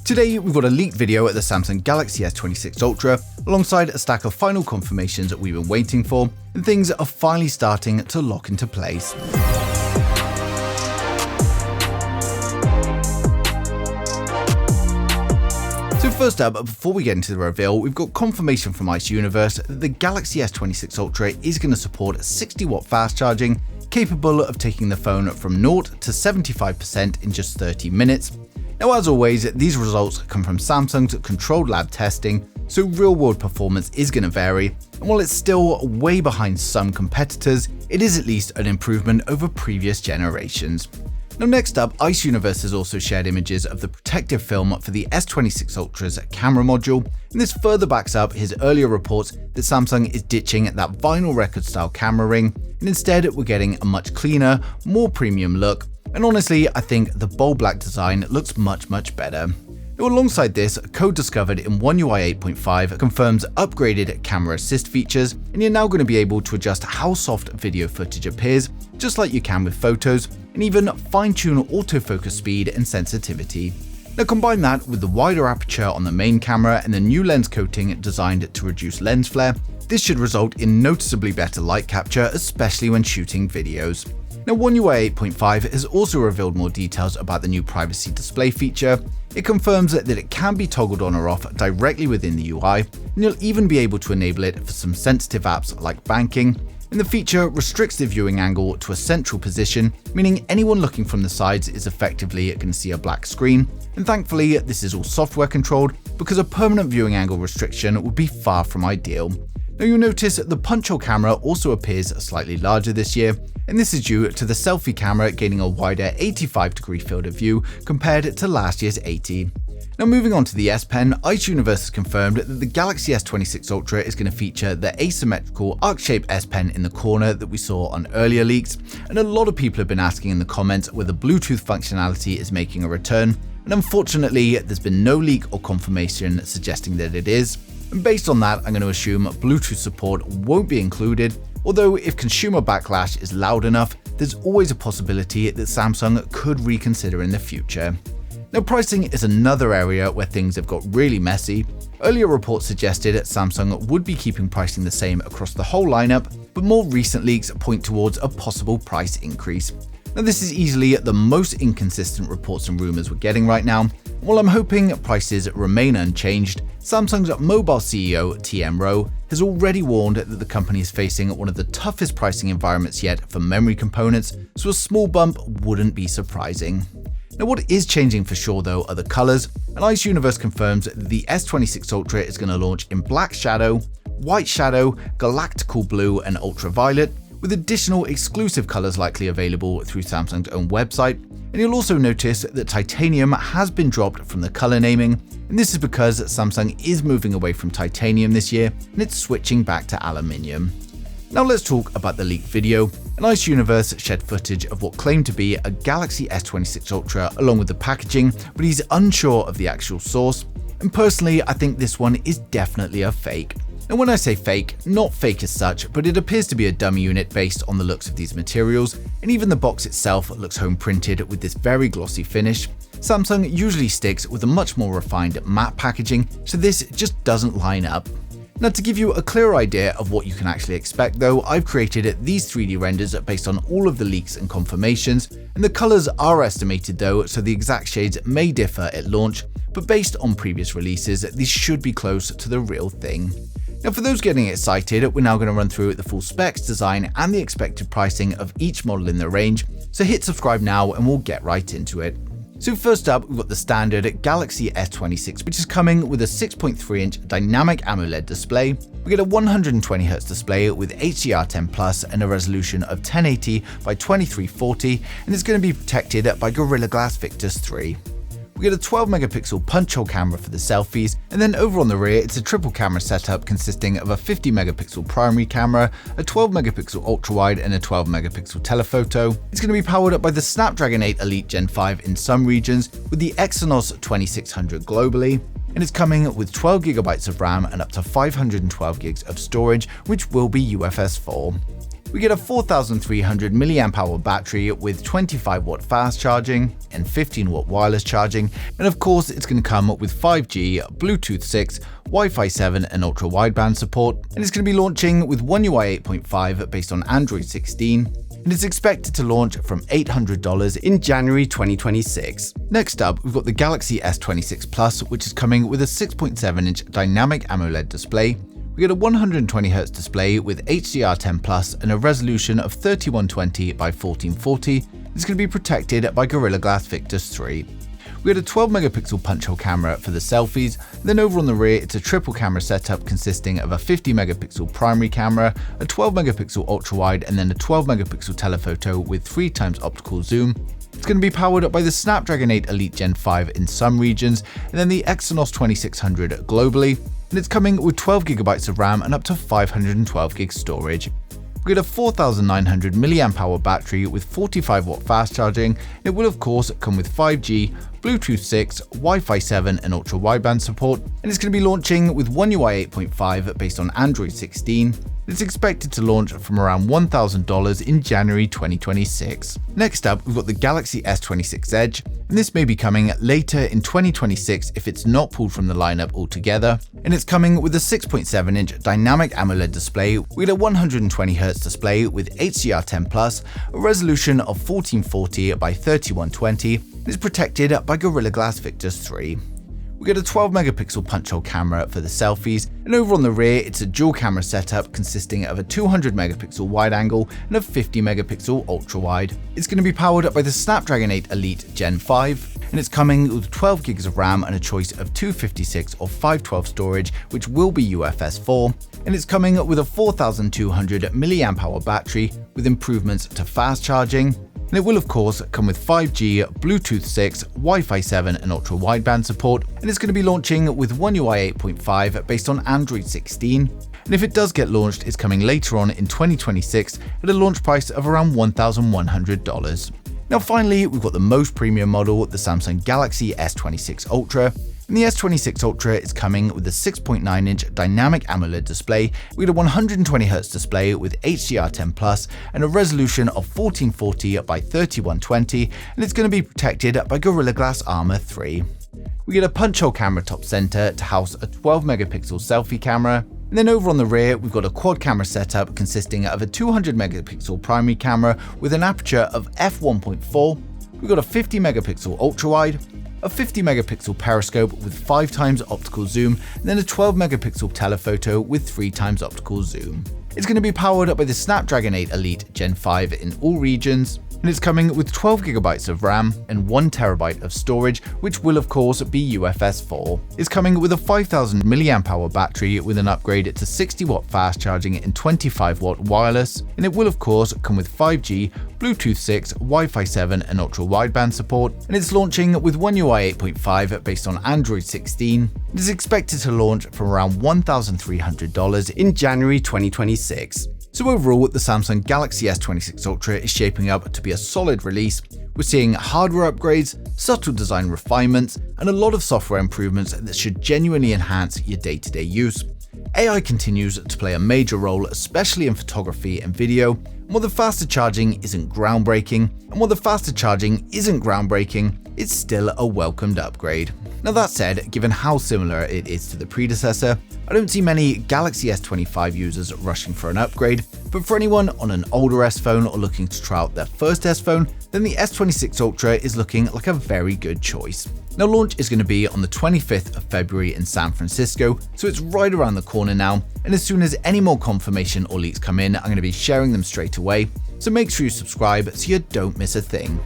Today we've got a leaked video at the Samsung Galaxy S26 Ultra, alongside a stack of final confirmations that we've been waiting for, and things are finally starting to lock into place. So first up, before we get into the reveal, we've got confirmation from Ice Universe that the Galaxy S26 Ultra is going to support 60-watt fast charging, capable of taking the phone from 0 to 75% in just 30 minutes. Now, as always, these results come from Samsung's controlled lab testing, so real-world performance is going to vary, and while it's still way behind some competitors, it is at least an improvement over previous generations. Now, next up, Ice Universe has also shared images of the protective film for the S26 Ultra's camera module, and this further backs up his earlier reports that Samsung is ditching that vinyl record-style camera ring, and instead we're getting a much cleaner, more premium look. And honestly, I think the bold black design looks much better. Now, alongside this, code discovered in One UI 8.5 confirms upgraded camera assist features, and you're now going to be able to adjust how soft video footage appears, just like you can with photos, and even fine-tune autofocus speed and sensitivity. Now, combine that with the wider aperture on the main camera and the new lens coating designed to reduce lens flare, this should result in noticeably better light capture, especially when shooting videos. Now, One UI 8.5 has also revealed more details about the new privacy display feature. It confirms that it can be toggled on or off directly within the UI, and you'll even be able to enable it for some sensitive apps like banking. And the feature restricts the viewing angle to a central position, meaning anyone looking from the sides is effectively going to see a black screen. And thankfully, this is all software controlled, because a permanent viewing angle restriction would be far from ideal. Now, you'll notice the punch-hole camera also appears slightly larger this year, and this is due to the selfie camera gaining a wider 85-degree field of view compared to last year's 80. Now, moving on to the S Pen, Ice Universe has confirmed that the Galaxy S26 Ultra is going to feature the asymmetrical arc-shaped S Pen in the corner that we saw on earlier leaks, and a lot of people have been asking in the comments whether Bluetooth functionality is making a return, and unfortunately there's been no leak or confirmation suggesting that it is. And based on that, I'm going to assume Bluetooth support won't be included, although if consumer backlash is loud enough, there's always a possibility that Samsung could reconsider in the future. Now, pricing is another area where things have got really messy. Earlier reports suggested Samsung would be keeping pricing the same across the whole lineup, but more recent leaks point towards a possible price increase. Now, this is easily the most inconsistent reports and rumors we're getting right now. While I'm hoping prices remain unchanged, Samsung's mobile CEO TM Rowe has already warned that the company is facing one of the toughest pricing environments yet for memory components, so a small bump wouldn't be surprising. Now, what is changing for sure though are the colors, and Ice Universe confirms that the S26 Ultra is going to launch in Black Shadow, White Shadow, Galactical Blue, and Ultraviolet, with additional exclusive colors likely available through Samsung's own website. And you'll also notice that titanium has been dropped from the color naming, and this is because Samsung is moving away from titanium this year and it's switching back to aluminium. Now let's talk about the leaked video. And Ice Universe shared footage of what claimed to be a Galaxy S26 Ultra along with the packaging, but he's unsure of the actual source. And personally, I think this one is definitely a fake. And when I say fake, not fake as such, but it appears to be a dummy unit based on the looks of these materials, and even the box itself looks home printed with this very glossy finish. Samsung usually sticks with a much more refined matte packaging, so this just doesn't line up. Now, to give you a clear idea of what you can actually expect though, I've created these 3D renders based on all of the leaks and confirmations, and the colors are estimated though, so the exact shades may differ at launch, but based on previous releases, these should be close to the real thing. Now, for those getting excited, we're now going to run through the full specs, design, and the expected pricing of each model in the range, so hit subscribe now and we'll get right into it. So first up, we've got the standard Galaxy S26, which is coming with a 6.3-inch dynamic AMOLED display. We get a 120Hz display with HDR10 Plus and a resolution of 1080 by 2340, and it's going to be protected by Gorilla Glass Victus 3. We get a 12-megapixel punch-hole camera for the selfies, and then over on the rear it's a triple camera setup consisting of a 50-megapixel primary camera, a 12-megapixel ultra-wide, and a 12-megapixel telephoto. It's going to be powered up by the Snapdragon 8 Elite Gen 5 in some regions, with the Exynos 2600 globally, and it's coming with 12GB of RAM and up to 512GB of storage, which will be UFS 4. We get a 4,300 mAh battery with 25-watt fast charging and 15-watt wireless charging, and of course it's going to come with 5G, Bluetooth 6, Wi-Fi 7 and ultra-wideband support, and it's going to be launching with One UI 8.5 based on Android 16, and it's expected to launch from $800 in January 2026. Next up, we've got the Galaxy S26 Plus, which is coming with a 6.7-inch dynamic AMOLED display. We get a 120Hz display with HDR10 Plus and a resolution of 3120 by 1440. It's going to be protected by Gorilla Glass Victus 3. We get a 12-megapixel punch-hole camera for the selfies, then over on the rear it's a triple camera setup consisting of a 50-megapixel primary camera, a 12-megapixel ultra-wide and then a 12-megapixel telephoto with 3x optical zoom. It's going to be powered by the Snapdragon 8 Elite Gen 5 in some regions, and then the Exynos 2600 globally, and it's coming with 12GB of RAM and up to 512GB storage. We get a 4,900 mAh battery with 45-watt fast charging. It will of course come with 5G, Bluetooth 6, Wi-Fi 7 and ultra-wideband support, and it's going to be launching with One UI 8.5 based on Android 16. It's expected to launch from around $1,000 in January 2026. Next up, we've got the Galaxy S26 Edge, and this may be coming later in 2026 if it's not pulled from the lineup altogether. And it's coming with a 6.7-inch dynamic AMOLED display with a 120Hz display with HDR10 Plus, a resolution of 1440 by 3120, and is protected by Gorilla Glass Victus 3. We get a 12-megapixel punch-hole camera for the selfies, and over on the rear it's a dual camera setup consisting of a 200-megapixel wide-angle and a 50-megapixel ultra-wide. It's going to be powered by the Snapdragon 8 Elite Gen 5, and it's coming with 12GB of RAM and a choice of 256 or 512 storage, which will be UFS 4, and it's coming with a 4,200 mAh battery with improvements to fast charging. And it will of course come with 5G, Bluetooth 6, Wi-Fi 7 and ultra-wideband support, and it's going to be launching with One UI 8.5 based on Android 16. And if it does get launched, it's coming later on in 2026 at a launch price of around $1,100. Now finally, we've got the most premium model, the Samsung Galaxy S26 Ultra. And the S26 Ultra is coming with a 6.9-inch dynamic AMOLED display. We get a 120Hz display with HDR10 Plus and a resolution of 1440 by 3120, and it's going to be protected by Gorilla Glass Armor 3. We get a punch-hole camera top center to house a 12-megapixel selfie camera. And then over on the rear, we've got a quad camera setup consisting of a 200-megapixel primary camera with an aperture of f1.4. We've got a 50-megapixel ultra-wide, a 50-megapixel periscope with 5x optical zoom, and then a 12-megapixel telephoto with 3x optical zoom. It's going to be powered by the Snapdragon 8 Elite Gen 5 in all regions, and it's coming with 12GB of RAM and 1TB of storage, which will of course be UFS 4. It's coming with a 5,000 mAh battery with an upgrade to 60-watt fast charging and 25-watt wireless, and it will of course come with 5G, Bluetooth 6, Wi-Fi 7 and ultra-wideband support, and it's launching with One UI 8.5 based on Android 16. It is expected to launch from around $1,300 in January 2026. So overall, the Samsung Galaxy S26 Ultra is shaping up to be a solid release. We're seeing hardware upgrades, subtle design refinements, and a lot of software improvements that should genuinely enhance your day-to-day use. AI continues to play a major role, especially in photography and video. And while the faster charging isn't groundbreaking, it's still a welcomed upgrade. Now that said, given how similar it is to the predecessor, I don't see many Galaxy S25 users rushing for an upgrade, but for anyone on an older S phone or looking to try out their first S phone, then the S26 Ultra is looking like a very good choice. Now launch is going to be on the 25th of February in San Francisco, so it's right around the corner now, and as soon as any more confirmation or leaks come in, I'm going to be sharing them straight away, so make sure you subscribe so you don't miss a thing.